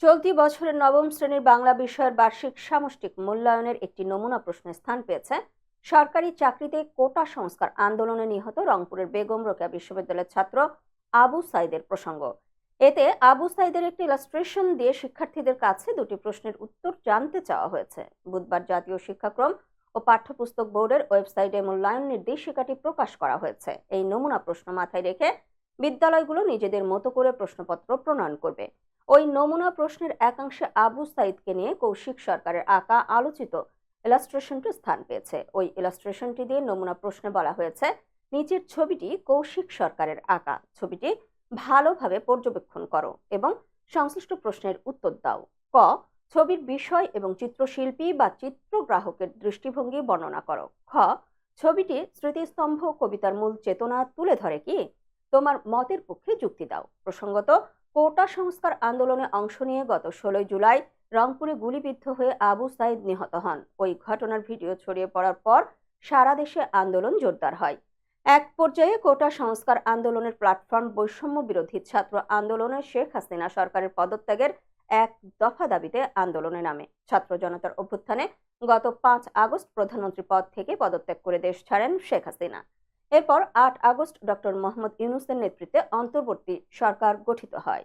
চলতি বছরের নবম শ্রেণীর বাংলা বিষয়ের বার্ষিক সামষ্টিক মূল্যায়নের একটি নমুনা প্রশ্নে স্থান পেয়েছে সরকারি চাকরিতে কোটা সংস্কার আন্দোলনে নিহত রংপুরের বেগম রোকেয়া বিশ্ববিদ্যালয়ের ছাত্র আবু সাইদের প্রসঙ্গ। এতে আবু সাইদের একটি ইলাস্ট্রেশন দিয়ে শিক্ষার্থীদের কাছে দুটি প্রশ্নের উত্তর জানতে চাওয়া হয়েছে। বুধবার জাতীয় শিক্ষাক্রম ও পাঠ্যপুস্তক বোর্ডের ওয়েবসাইটে মূল্যায়ন নির্দেশিকাটি প্রকাশ করা হয়েছে। এই নমুনা প্রশ্ন মাথায় রেখে বিদ্যালয়গুলো নিজেদের মতো করে প্রশ্নপত্র প্রণয়ন করবে। ওই নমুনা প্রশ্নের একাংশে আবু সাইদকে নিয়ে কৌশিক সরকারের আঁকা আলোচিত ইলাস্ট্রেশনটি স্থান পেয়েছে। ওই ইলাস্ট্রেশনটি দিয়ে নমুনা প্রশ্নে বলা হয়েছে, নিচের ছবিটি কৌশিক সরকারের আঁকা। ছবিটি ভালোভাবে পর্যবেক্ষণ করো এবং সংশ্লিষ্ট প্রশ্নের উত্তর দাও। ক, ছবির বিষয় এবং চিত্রশিল্পী বা চিত্রগ্রাহকের দৃষ্টিভঙ্গি বর্ণনা করো। খ, ছবিটি স্মৃতিস্তম্ভ কবিতার মূল চেতনা তুলে ধরে কি? তোমার মতের পক্ষে যুক্তি দাও। প্রসঙ্গত, কোটা সংস্কার আন্দোলনে অংশ নিয়ে গত 16 জুলাই রংপুরে গুলিবিদ্ধ হয়ে আবু সাইদ নিহত হন। ওই ঘটনার ভিডিও ছড়িয়ে পড়ার পর সারা দেশে আন্দোলন জোরদার হয়। এক পর্যায়ে কোটা সংস্কার আন্দোলনের প্ল্যাটফর্ম বৈষম্য বিরোধী ছাত্র আন্দোলনে শেখ হাসিনা সরকারের পদত্যাগের এক দফা দাবিতে আন্দোলনে নামে। ছাত্র জনতার অভ্যুত্থানে গত 5 আগস্ট প্রধানমন্ত্রী পদ থেকে পদত্যাগ করে দেশ ছাড়েন শেখ হাসিনা। এরপর 8 আগস্ট ডক্টর মোহাম্মদ ইউনূসের নেতৃত্বে অন্তর্বর্তী সরকার গঠিত হয়।